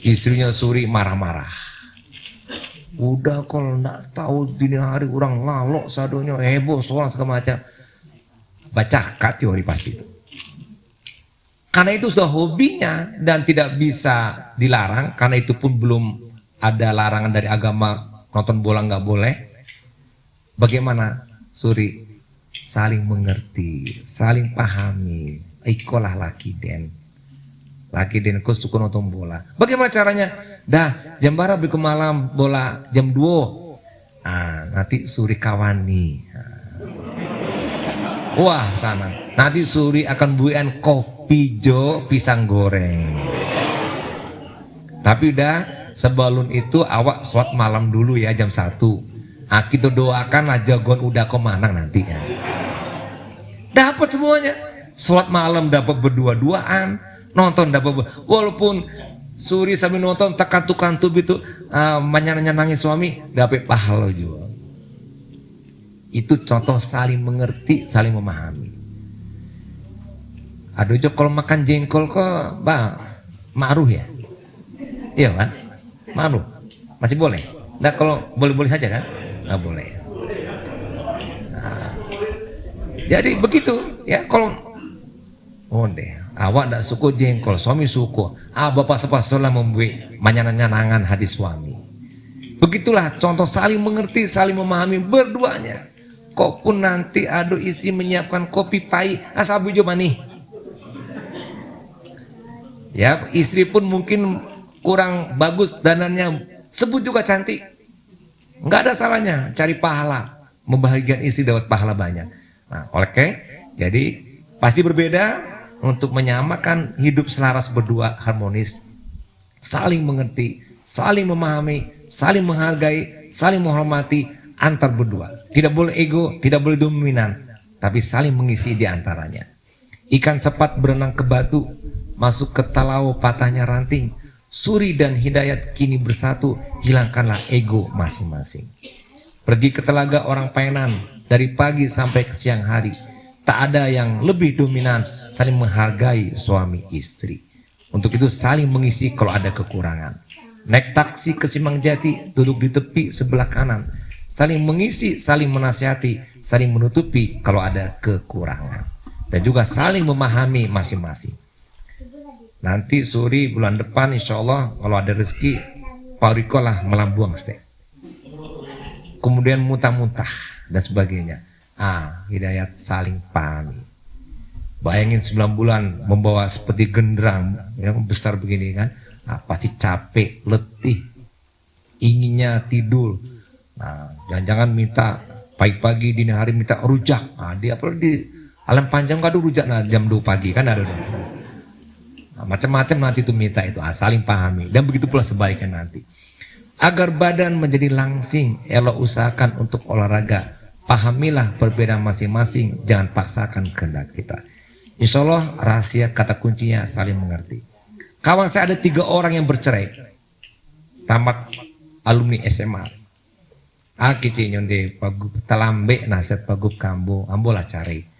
istrinya Suri marah-marah. Udah kalau nggak tahu dini hari orang lalok sadonya heboh soal segala macam. Baca teori pasti itu. Karena itu sudah hobinya dan tidak bisa dilarang. Karena itu pun belum ada larangan dari agama nonton bola nggak boleh. Bagaimana Suri? Saling mengerti, saling pahami. Ikolah laki den ku suka nonton bola. Bagaimana caranya? Dah jam berapa ke malam bola jam 2. Nanti Suri kawani. Wah sana. Nanti Suri akan buian kopi jo pisang goreng. Tapi udah sebelum itu awak sholat malam dulu ya jam 1. Kita doakan aja gon udah kemanang nantinya. Dapat semuanya. Sholat malam dapat berdua-duaan, nonton dapat walaupun Suri sambil nonton tekantu-kantu gitu menyenangi suami dapat pahala juga. Itu contoh saling mengerti, saling memahami. Aduh jo kalau makan jengkol kok ma'ruh ya? Iya kan? Ma'ruh. Masih boleh? Nah kalau boleh-boleh saja kan? Nggak boleh. Nah, jadi begitu ya kalau awak tidak suka jengkol, suami suka. Bapak sepasulah membuat manyangan-nyanangan hati suami. Begitulah contoh saling mengerti, saling memahami berduanya. Kok pun nanti ada istri menyiapkan kopi pahit, asabu jo manih. Ya istri pun mungkin kurang bagus danannya, sebut juga cantik. Nggak ada salahnya cari pahala, membahagiakan istri dapat pahala banyak. Nah, jadi pasti berbeda untuk menyamakan hidup selaras berdua harmonis, saling mengerti, saling memahami, saling menghargai, saling menghormati antar berdua. Tidak boleh ego, tidak boleh dominan, tapi saling mengisi di antaranya. Ikan cepat berenang ke batu, masuk ke talau patahnya ranting. Suri dan Hidayat kini bersatu, hilangkanlah ego masing-masing. Pergi ke telaga orang Paenan, dari pagi sampai ke siang hari. Tak ada yang lebih dominan, saling menghargai suami istri. Untuk itu saling mengisi kalau ada kekurangan. Naik taksi ke Simpang Jati, duduk di tepi sebelah kanan. Saling mengisi, saling menasihati, saling menutupi kalau ada kekurangan. Dan juga saling memahami masing-masing. Nanti Suri bulan depan insya Allah kalau ada rezeki Pak Riko lah melambuang stek. Kemudian muntah-muntah dan sebagainya. Hidayat saling pahami. Bayangin 9 bulan membawa seperti genderang yang besar begini kan. Pasti capek, letih, inginnya tidur. Jangan-jangan minta pagi-pagi dini hari minta rujak. Dia perlu di alam panjang gak ada rujak jam 2 pagi kan ada dong. Macam-macam nanti itu minta itu, saling pahami. Dan begitu pula sebaliknya nanti. Agar badan menjadi langsing, elok usahakan untuk olahraga. Pahamilah perbedaan masing-masing, jangan paksakan kehendak kita. Insya Allah rahasia kata kuncinya saling mengerti. Kawan saya ada 3 orang yang bercerai, tamat alumni SMA. Kici nyonde pagub talambe nasihat pagub kambo, ambo lah cari.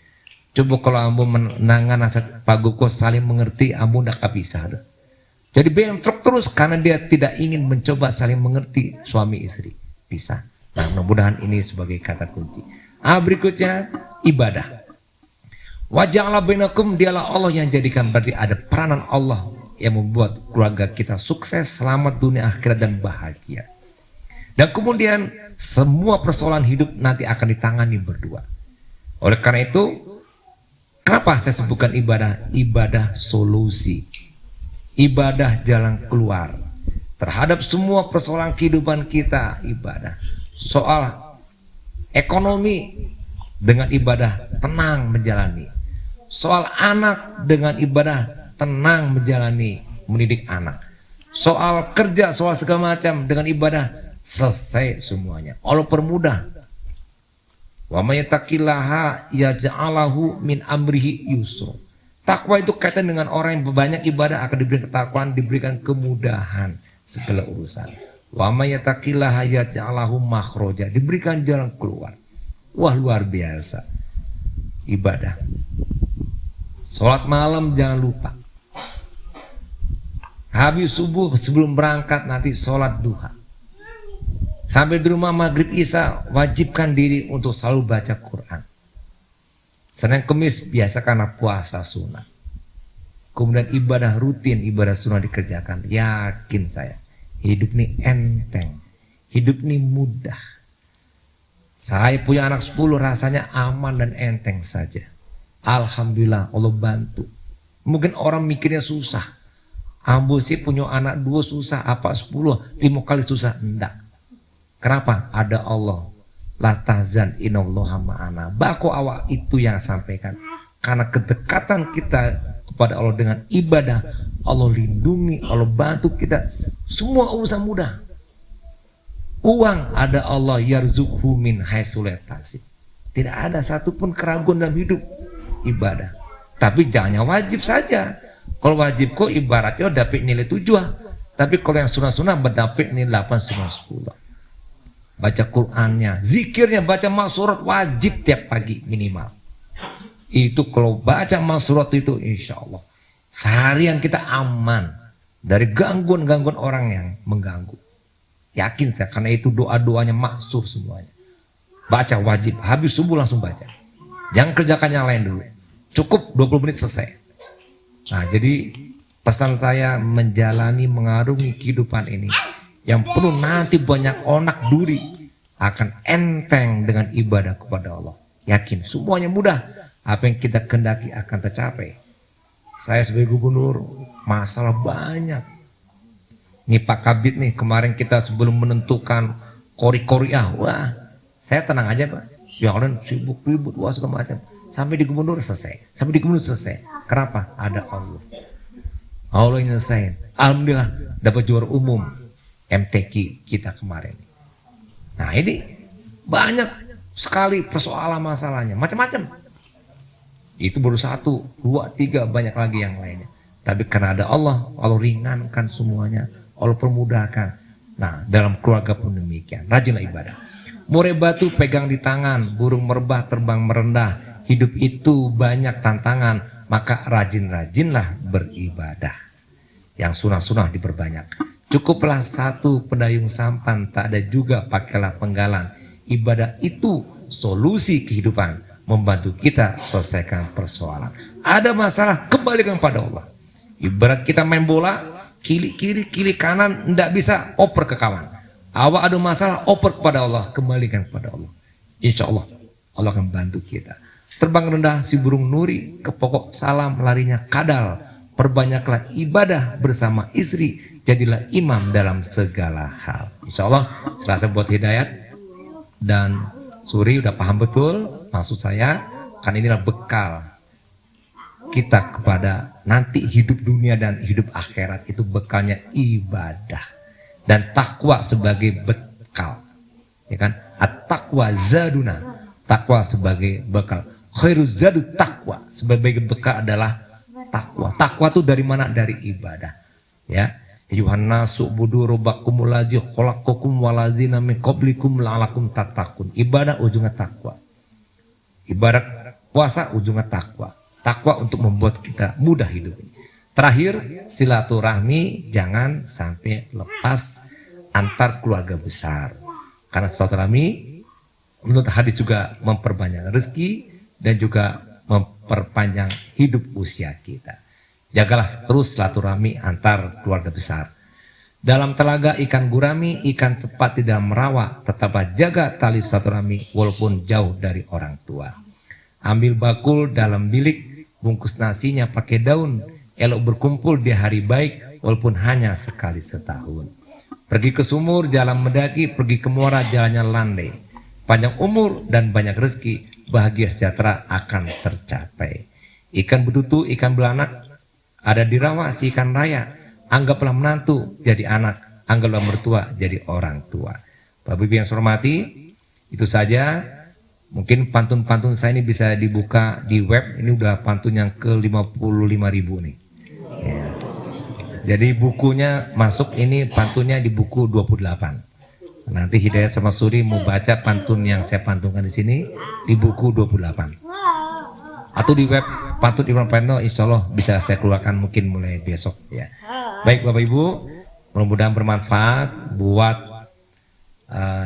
Coba kalau ambo menangan nasihat pagub kok saling mengerti, ambo ndak bisa. Jadi bentrok terus karena dia tidak ingin mencoba saling mengerti suami istri. Bisa. Nah, mudah-mudahan ini sebagai kata kunci. Berikutnya ibadah. Waja'ala bainakum, dialah Allah yang jadikan, berarti ada peranan Allah yang membuat keluarga kita sukses, selamat dunia akhirat dan bahagia. Dan kemudian semua persoalan hidup nanti akan ditangani berdua. Oleh karena itu, kenapa saya sebutkan ibadah? Ibadah solusi, ibadah jalan keluar terhadap semua persoalan kehidupan kita. Ibadah soal ekonomi, dengan ibadah tenang menjalani. Soal anak, dengan ibadah tenang menjalani mendidik anak. Soal kerja, soal segala macam, dengan ibadah selesai semuanya. Allah permudah. Wa may yattaqillaha yaj'alahu min amrihi yusra. Takwa itu kaitan dengan orang yang banyak ibadah akan diberikan ketakwaan, diberikan kemudahan segala urusan. Wa may yattaqillaha yaj'alahu makhraja, diberikan jalan keluar. Wah, luar biasa. Ibadah. Sholat malam jangan lupa. Habis subuh sebelum berangkat nanti sholat duha. Sampai di rumah maghrib isya wajibkan diri untuk selalu baca Quran. Senin Kemis biasa karena puasa sunnah. Kemudian ibadah rutin, ibadah sunnah dikerjakan. Yakin saya, hidup ini enteng, hidup ini mudah. Saya punya anak 10 rasanya aman dan enteng saja. Alhamdulillah Allah bantu. Mungkin orang mikirnya susah. Ambo sih punya anak 2 susah, apa 10, 5 kali susah. Enggak. Kenapa? Ada Allah. La tahzan innallaha ma'ana. Bako awak itu yang sampaikan. Karena kedekatan kita kepada Allah dengan ibadah, Allah lindungi, Allah bantu kita. Semua urusan mudah. Uang ada Allah yarzuqhu min haitsu la yahtasib. Tidak ada satupun keraguan dalam hidup. Ibadah. Tapi jangan wajib saja. Kalau wajib kok ibaratnya dapat nilai 7. Tapi kalau yang sunah-sunah mendapat nilai 8, 9, 10. Baca Qur'annya, zikirnya, baca maksurat wajib tiap pagi minimal. Itu kalau baca maksurat itu insya Allah seharian kita aman dari gangguan-gangguan orang yang mengganggu. Yakin saya, karena itu doa-doanya maksur semuanya. Baca wajib, habis subuh langsung baca. Jangan kerjakan yang lain dulu. Cukup 20 menit selesai. Nah, jadi pesan saya menjalani, mengarungi kehidupan ini yang penuh nanti banyak onak duri akan enteng dengan ibadah kepada Allah. Yakin semuanya mudah. Apa yang kita kendaki akan tercapai. Saya sebagai gubernur masalah banyak. Nih Pak Kabid nih, kemarin kita sebelum menentukan kori-koriah, wah saya tenang aja Pak. Ya kalian sibuk ribut, wah segala macam. Sampai di gubernur selesai. Sampai di gubernur selesai. Kenapa? Ada Allah. Allah yang nyelesain. Alhamdulillah dapat juara umum MTQ kita kemarin. Nah ini banyak sekali persoalan masalahnya, macam-macam. Itu baru 1, 2, 3, banyak lagi yang lainnya. Tapi karena ada Allah, Allah ringankan semuanya, Allah permudahkan. Nah dalam keluarga pun demikian, rajinlah ibadah. Murai batu pegang di tangan, burung merbah terbang merendah. Hidup itu banyak tantangan, maka rajin-rajinlah beribadah. Yang sunah-sunah diperbanyak. Cukuplah 1 pendayung sampan, tak ada juga pakailah penggalan. Ibadah itu solusi kehidupan, membantu kita selesaikan persoalan. Ada masalah, kembalikan pada Allah. Ibarat kita main bola, kiri kiri, kiri kanan, tidak bisa oper ke kawan. Awak ada masalah, oper kepada Allah, kembalikan kepada Allah. Insya Allah, Allah akan bantu kita. Terbang rendah si burung nuri, ke pokok salam larinya kadal. Perbanyaklah ibadah bersama istri, jadilah imam dalam segala hal. Insya Allah selasa buat hidayat. Dan Suri udah paham betul maksud saya, kan inilah bekal kita kepada nanti hidup dunia dan hidup akhirat. Itu bekalnya ibadah dan takwa sebagai bekal, ya kan? At-taqwa zaduna, takwa sebagai bekal. Khairuz zadu takwa, sebagai bekal adalah takwa. Takwa itu dari mana? Dari ibadah, ya. Yuhannasu budu robbakumul ladzi khalaqakum waladzina min qablikum la'alakum tattaqun. Ibadah ujungnya takwa. Ibadah puasa ujungnya takwa. Takwa untuk membuat kita mudah hidup ini. Terakhir, silaturahmi jangan sampai lepas antar keluarga besar. Karena silaturahmi menurut hadis juga memperbanyak rezeki dan juga memperpanjang hidup usia kita. Jagalah terus silaturahmi antar keluarga besar. Dalam telaga ikan gurami, ikan cepat di dalam rawa, tetaplah jaga tali silaturahmi walaupun jauh dari orang tua. Ambil bakul dalam bilik, bungkus nasinya pakai daun, elok berkumpul di hari baik walaupun hanya sekali setahun. Pergi ke sumur jalan mendaki, pergi ke muara jalannya landai. Panjang umur dan banyak rezeki, bahagia sejahtera akan tercapai. Ikan betutu, ikan belanak, ada di rawa si ikan raya. Anggaplah menantu jadi anak, anggaplah mertua jadi orang tua. Bapak Ibu yang saya hormati, itu saja. Mungkin pantun-pantun saya ini bisa dibuka di web. Ini udah pantun yang ke 55.000 nih. Ya. Jadi bukunya masuk, ini pantunnya di buku 28. Nanti Hidayat sama Suri mau baca pantun yang saya pantunkan di sini di buku 28. Atau di web Pantun Imam Pendo, insya Allah bisa saya keluarkan mungkin mulai besok ya. Baik Bapak Ibu, mudah-mudahan bermanfaat buat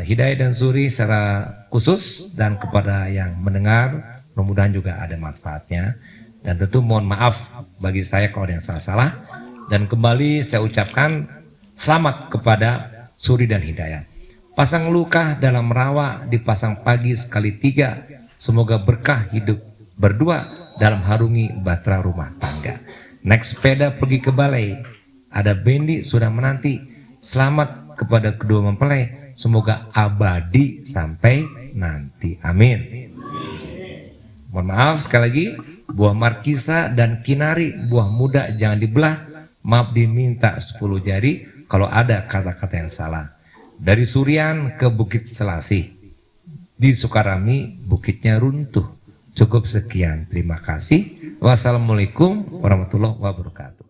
Hidayat dan Suri secara khusus dan kepada yang mendengar, mudah-mudahan juga ada manfaatnya. Dan tentu mohon maaf bagi saya kalau ada yang salah-salah. Dan kembali saya ucapkan selamat kepada Suri dan Hidayat. Pasang luka dalam rawa dipasang pagi sekali 3. Semoga berkah hidup berdua dalam harungi bahtera rumah tangga. Naik sepeda pergi ke balai, ada bendi sudah menanti. Selamat kepada kedua mempelai, semoga abadi sampai nanti. Amin. Mohon maaf sekali lagi, buah markisa dan kinari, buah muda jangan dibelah. Maaf diminta 10 jari kalau ada kata-kata yang salah. Dari Surian ke Bukit Selasih, di Sukarami bukitnya runtuh. Cukup sekian, terima kasih. Wassalamualaikum warahmatullahi wabarakatuh.